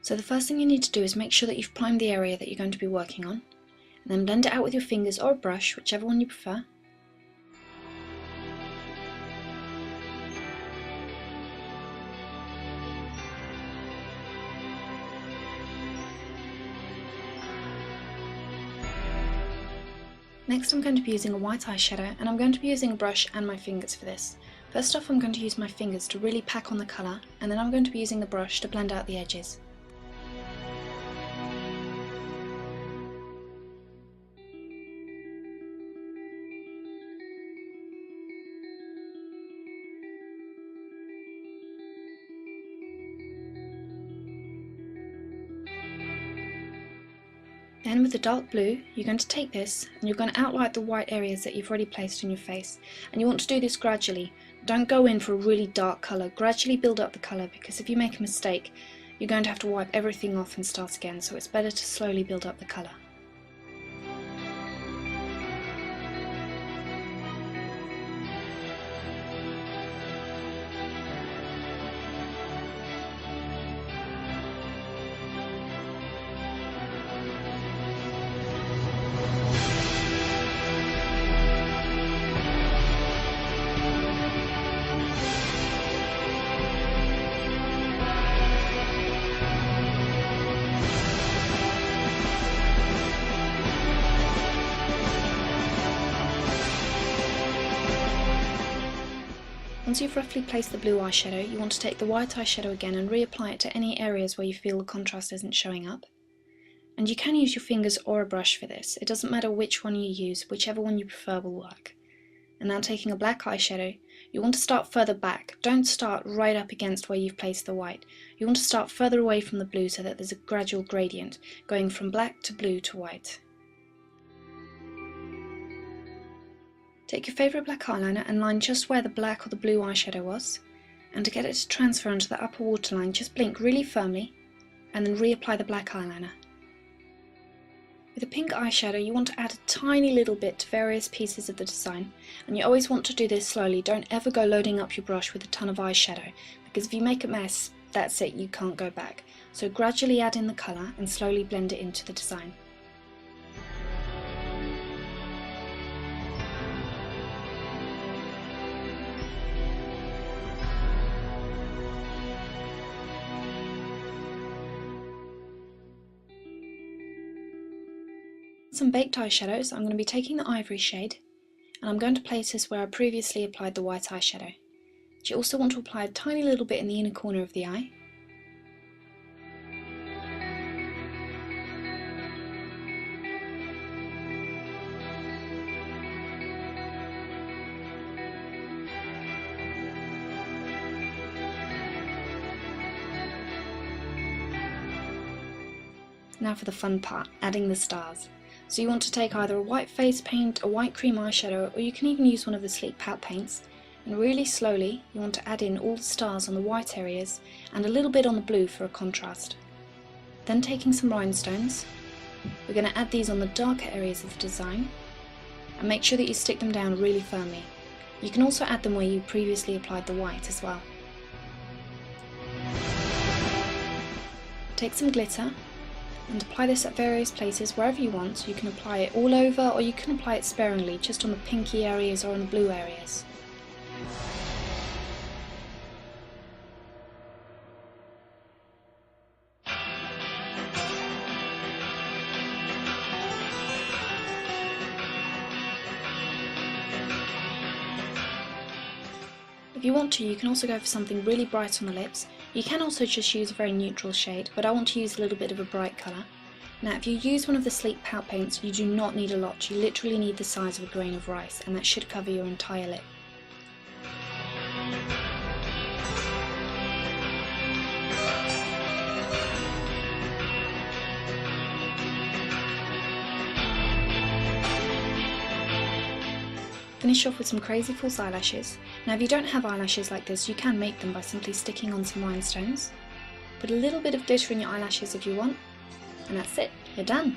So the first thing you need to do is make sure that you've primed the area that you're going to be working on, and then blend it out with your fingers or a brush, whichever one you prefer. Next I'm going to be using a white eyeshadow, and I'm going to be using a brush and my fingers for this. First off, I'm going to use my fingers to really pack on the colour, and then I'm going to be using the brush to blend out the edges. Then with the dark blue, you're going to take this and you're going to outline the white areas that you've already placed on your face. And you want to do this gradually. Don't go in for a really dark colour, gradually build up the colour, because if you make a mistake, you're going to have to wipe everything off and start again, so it's better to slowly build up the colour. Once you've roughly placed the blue eyeshadow, you want to take the white eyeshadow again and reapply it to any areas where you feel the contrast isn't showing up. And you can use your fingers or a brush for this. It doesn't matter which one you use, whichever one you prefer will work. And now taking a black eyeshadow, you want to start further back. Don't start right up against where you've placed the white. You want to start further away from the blue so that there's a gradual gradient, going from black to blue to white. Take your favourite black eyeliner and line just where the black or the blue eyeshadow was, and to get it to transfer onto the upper waterline, just blink really firmly and then reapply the black eyeliner. With a pink eyeshadow, you want to add a tiny little bit to various pieces of the design, and you always want to do this slowly. Don't ever go loading up your brush with a ton of eyeshadow, because if you make a mess, that's it, you can't go back. So gradually add in the colour and slowly blend it into the design. Some baked eyeshadows, I'm going to be taking the ivory shade, and I'm going to place this where I previously applied the white eyeshadow. But you also want to apply a tiny little bit in the inner corner of the eye. Now for the fun part, adding the stars. So you want to take either a white face paint, a white cream eyeshadow, or you can even use one of the sleek pat paints, and really slowly you want to add in all the stars on the white areas and a little bit on the blue for a contrast. Then taking some rhinestones, we're going to add these on the darker areas of the design, and make sure that you stick them down really firmly. You can also add them where you previously applied the white as well. Take some glitter and apply this at various places wherever you want. You can apply it all over, or you can apply it sparingly, just on the pinky areas or on the blue areas. If you want to, you can also go for something really bright on the lips. You can also just use a very neutral shade, but I want to use a little bit of a bright colour. Now if you use one of the sleek pout paints, you do not need a lot. You literally need the size of a grain of rice, and that should cover your entire lip. Finish off with some crazy false eyelashes. Now if you don't have eyelashes like this, you can make them by simply sticking on some rhinestones. Put a little bit of glitter in your eyelashes if you want, and that's it, you're done.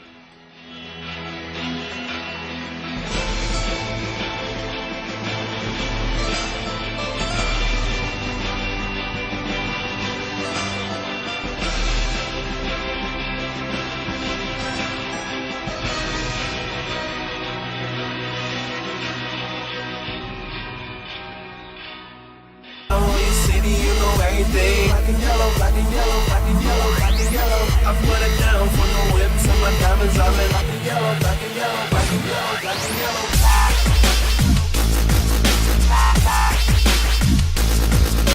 anything. Black and yellow, black and yellow, black and yellow, black and yellow. I put it down for no whips and my diamonds are lit. Black and yellow, black and yellow.